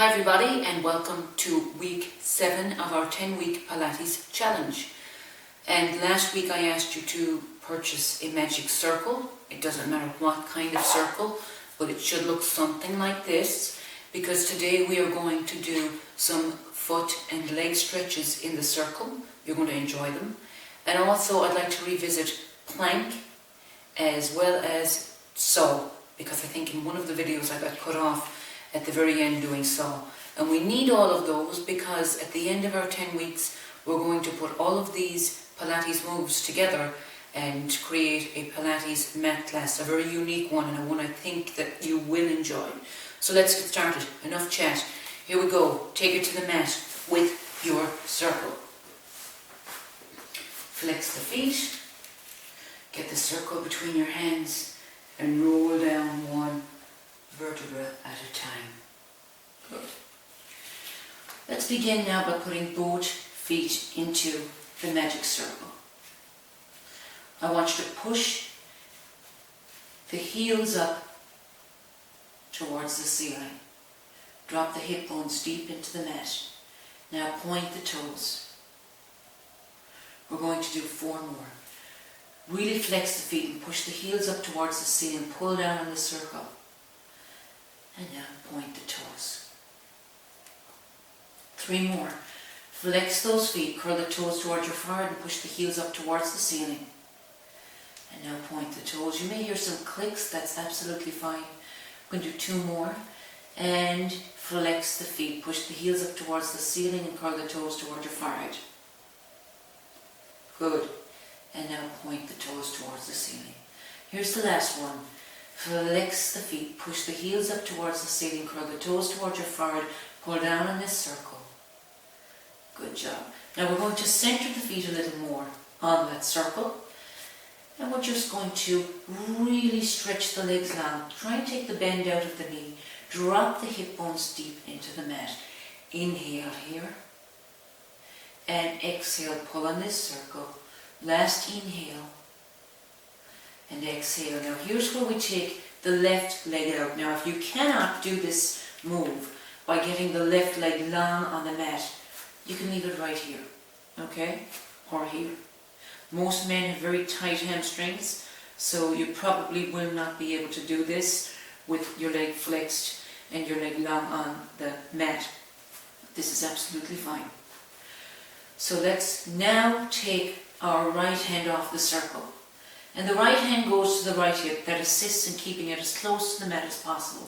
Hi everybody, and welcome to week 7 of our 10-week Pilates challenge. And last week I asked you to purchase a magic circle. It doesn't matter what kind of circle, but it should look something like this, because today we are going to do some foot and leg stretches in the circle. You're going to enjoy them. And also I'd like to revisit plank as well as saw, because I think in one of the videos I got cut off at the very end doing saw. And we need all of those because at the end of our 10 weeks we're going to put all of these Pilates moves together and create a Pilates mat class, a very unique one, and one I think that you will enjoy. So let's get started. Enough chat. Here we go. Take it to the mat with your circle. Flex the feet. Get the circle between your hands and roll down one vertebra at a time. Good. Let's begin now by putting both feet into the magic circle. I want you to push the heels up towards the ceiling. Drop the hip bones deep into the mat. Now point the toes. We're going to do 4 more. Really flex the feet and push the heels up towards the ceiling. Pull down on the circle. And now point the toes. 3 more. Flex those feet, curl the toes towards your forehead and push the heels up towards the ceiling. And now point the toes. You may hear some clicks, that's absolutely fine. We're going to do 2 more. And flex the feet, push the heels up towards the ceiling and curl the toes towards your forehead. Good. And now point the toes towards the ceiling. Here's the last one. Flex the feet, push the heels up towards the ceiling, curl the toes towards your forehead, pull down in this circle. Good job. Now we're going to center the feet a little more on that circle. And we're just going to really stretch the legs long. Try and take the bend out of the knee. Drop the hip bones deep into the mat. Inhale here. And exhale, pull on this circle. Last inhale. And exhale. Now here's where we take the left leg out. Now if you cannot do this move by getting the left leg long on the mat, you can leave it right here, okay? Or here. Most men have very tight hamstrings, so you probably will not be able to do this with your leg flexed and your leg long on the mat. This is absolutely fine. So let's now take our right hand off the circle. And the right hand goes to the right hip. That assists in keeping it as close to the mat as possible.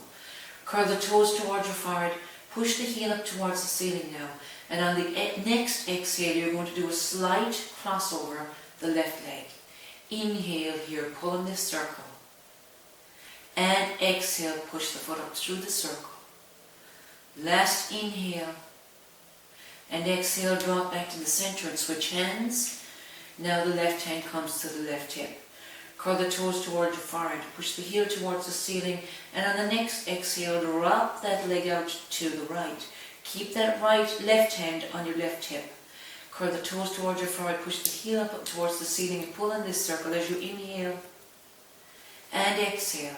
Curl the toes towards your forehead. Push the heel up towards the ceiling now. And on the next exhale, you're going to do a slight crossover the left leg. Inhale here, pull in this circle. And exhale, push the foot up through the circle. Last inhale. And exhale, draw it back to the center and switch hands. Now the left hand comes to the left hip. Curl the toes towards your forehead. Push the heel towards the ceiling. And on the next exhale, drop that leg out to the right. Keep that left hand on your left hip. Curl the toes towards your forehead. Push the heel up towards the ceiling and pull in this circle as you inhale. And exhale.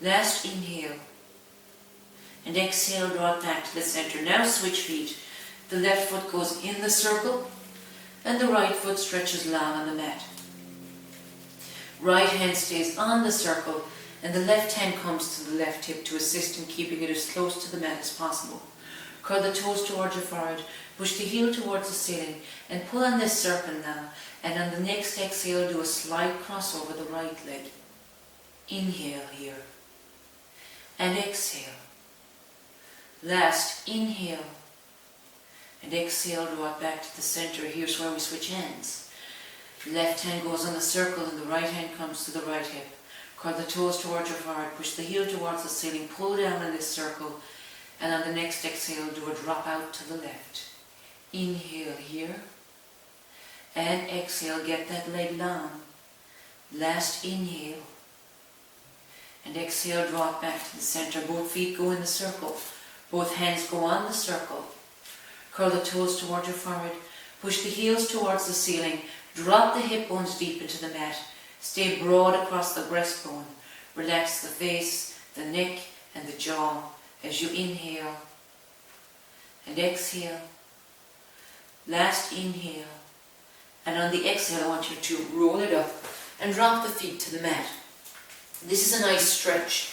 Last inhale. And exhale, draw it back to the center. Now switch feet. The left foot goes in the circle. And the right foot stretches long on the mat. Right hand stays on the circle and the left hand comes to the left hip to assist in keeping it as close to the mat as possible. Curl the toes towards your forehead, push the heel towards the ceiling and pull on this circle now. And on the next exhale, do a slight crossover the right leg. Inhale here and exhale. Last inhale and exhale, draw it back to the center. Here's where we switch hands. Left hand goes on the circle and the right hand comes to the right hip. Curl the toes towards your forehead, push the heel towards the ceiling, pull down in this circle, and on the next exhale do a drop out to the left. Inhale here, and exhale, get that leg long. Last inhale, and exhale, draw it back to the center. Both feet go in the circle, both hands go on the circle. Curl the toes towards your forehead, push the heels towards the ceiling, drop the hip bones deep into the mat. Stay broad across the breastbone. Relax the face, the neck and the jaw as you inhale and exhale. Last inhale, and on the exhale I want you to roll it up and drop the feet to the mat. This is a nice stretch.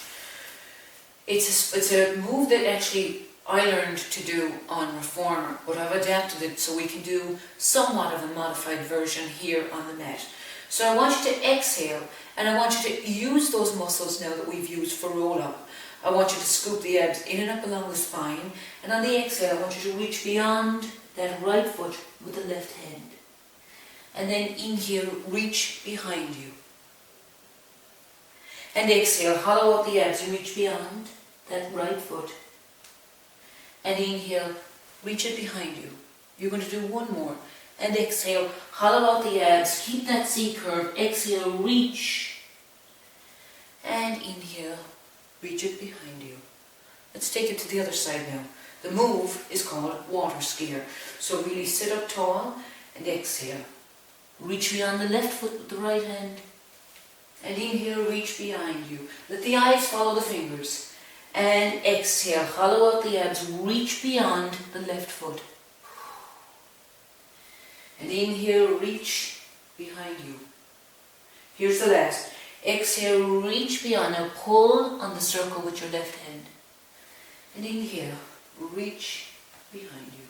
It's a move that actually I learned to do on Reformer, but I've adapted it so we can do somewhat of a modified version here on the mat. So I want you to exhale, and I want you to use those muscles now that we've used for roll up. I want you to scoop the abs in and up along the spine, and on the exhale I want you to reach beyond that right foot with the left hand. And then inhale, reach behind you. And exhale, hollow out the abs and reach beyond that right foot. And inhale, reach it behind you. You're going to do one more. And exhale, hollow out the abs, keep that C curve. Exhale, reach. And inhale, reach it behind you. Let's take it to the other side now. The move is called water skier. So really sit up tall and exhale. Reach beyond the left foot with the right hand. And inhale, reach behind you. Let the eyes follow the fingers. And exhale, hollow out the abs, reach beyond the left foot. And inhale, reach behind you. Here's the last. Exhale, reach beyond. Now pull on the circle with your left hand. And inhale, reach behind you.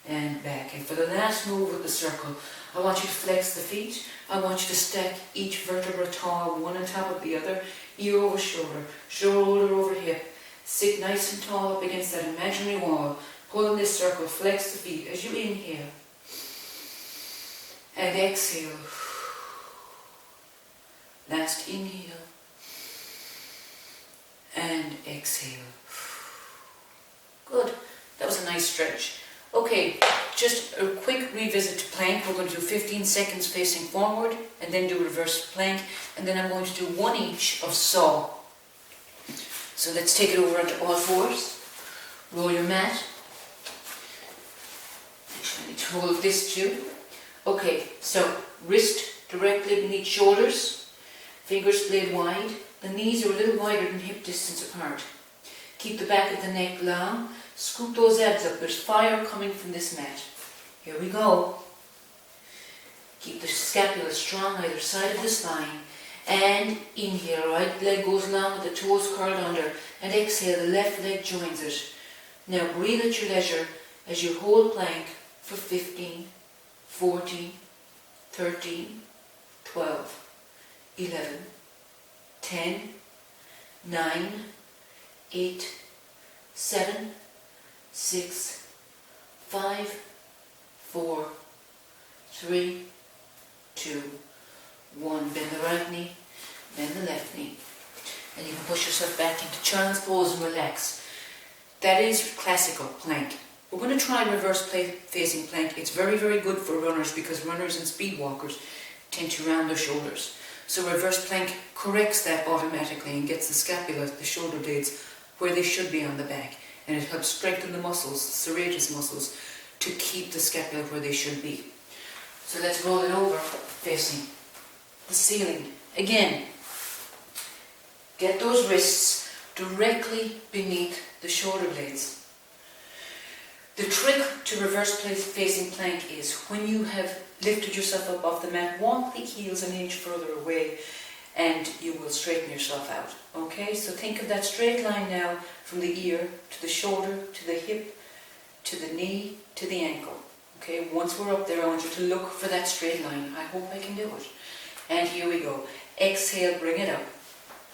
And back. And for the last move with the circle, I want you to flex the feet. I want you to stack each vertebra tall, one on top of the other, ear over shoulder, shoulder over hip. Sit nice and tall up against that imaginary wall. Pull in this circle, flex the feet as you inhale. And exhale. Last inhale. And exhale. Good. That was a nice stretch. Okay, just a quick revisit to plank. We're going to do 15 seconds facing forward and then do reverse plank, and then I'm going to do one each of saw. So let's take it over onto all fours. Roll your mat. Actually, I need to hold this too. Okay, so wrist directly beneath shoulders, fingers blade wide. The knees are a little wider than hip distance apart. Keep the back of the neck long. Scoop those abs up. There's fire coming from this mat. Here we go. Keep the scapula strong either side of the spine. And inhale, right leg goes long with the toes curled under. And exhale, the left leg joins it. Now breathe at your leisure as you hold plank for 15, 14, 13, 12, 11, 10, 9, 8, 7, 6, 5, 4, 3, 2, 1. Bend the right knee, bend the left knee. And you can push yourself back into child's pose and relax. That is classical plank. We're going to try reverse facing plank. It's very, very good for runners because runners and speed walkers tend to round their shoulders. So reverse plank corrects that automatically and gets the scapula, the shoulder blades, where they should be on the back. And it helps strengthen the muscles, the serratus muscles, to keep the scapula where they should be. So let's roll it over, facing the ceiling. Again, get those wrists directly beneath the shoulder blades. The trick to reverse facing plank is when you have lifted yourself up off the mat, walk the heels an inch further away and you will straighten yourself out. Okay, so think of that straight line now from the ear to the shoulder, to the hip, to the knee, to the ankle. Okay, once we're up there, I want you to look for that straight line. I hope I can do it. And here we go. Exhale, bring it up.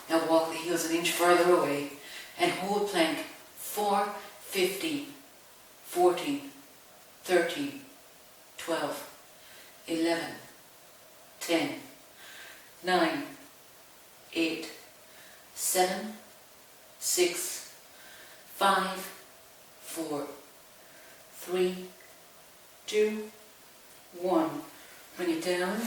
Now walk the heels an inch further away and hold plank for 15, 14, 13, 12, 11, 10, 9, 8, 7, 6, 5, 4, 3, 2, 1. Bring it down.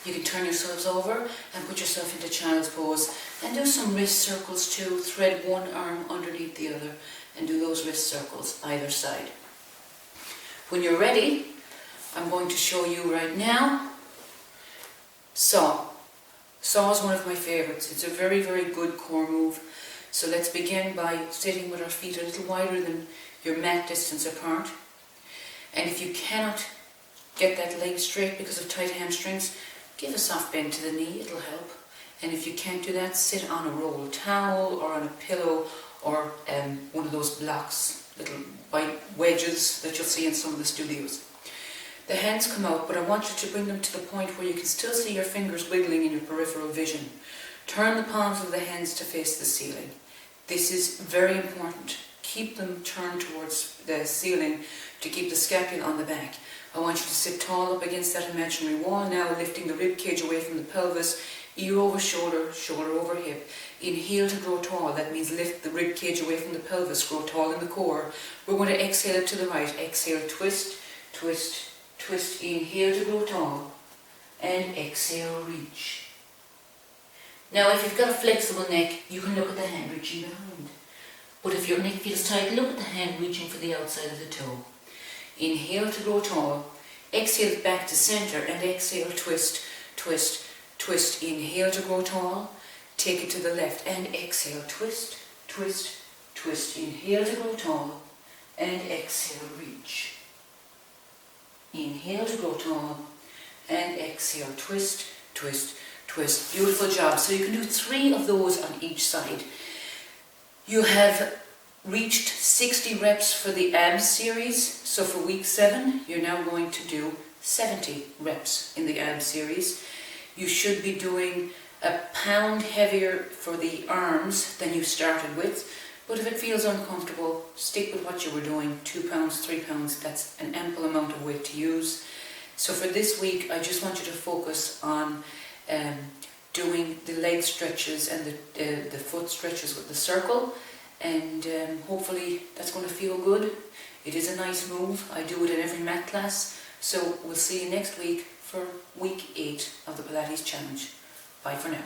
You can turn yourselves over and put yourself into child's pose and do some wrist circles too. Thread one arm underneath the other and do those wrist circles either side. When you're ready, I'm going to show you right now saw. Saw is one of my favorites. It's a very, very good core move. So let's begin by sitting with our feet a little wider than your mat distance apart. And if you cannot get that leg straight because of tight hamstrings, give a soft bend to the knee, it'll help. And if you can't do that, sit on a roll towel or on a pillow or one of those blocks, little white wedges that you'll see in some of the studios. The hands come out, but I want you to bring them to the point where you can still see your fingers wiggling in your peripheral vision. Turn the palms of the hands to face the ceiling. This is very important. Keep them turned towards the ceiling to keep the scapula on the back. I want you to sit tall up against that imaginary wall now, lifting the rib cage away from the pelvis, ear over shoulder, shoulder over hip. Inhale to grow tall. That means lift the rib cage away from the pelvis, grow tall in the core. We're going to exhale it to the right. Exhale, twist, twist, twist. Inhale to grow tall. And exhale, reach. Now if you've got a flexible neck, you can look at the hand reaching behind. But if your neck feels tight, look at the hand reaching for the outside of the toe. Inhale to grow tall. Exhale back to center and exhale, twist, twist, twist. Inhale to grow tall. Take it to the left and exhale, twist, twist, twist. Inhale to grow tall and exhale, reach. Inhale to grow tall and exhale, twist, twist, twist. Beautiful job. So you can do 3 of those on each side. You have reached 60 reps for the abs series. So for week 7, you're now going to do 70 reps in the abs series. You should be doing a pound heavier for the arms than you started with. But if it feels uncomfortable, stick with what you were doing. 2 pounds, 3 pounds, that's an ample amount of weight to use. So for this week, I just want you to focus on doing the leg stretches and the foot stretches with the circle, and hopefully that's going to feel good. It is a nice move. I do it in every mat class. So we'll see you next week for week 8 of the Pilates Challenge. Bye for now.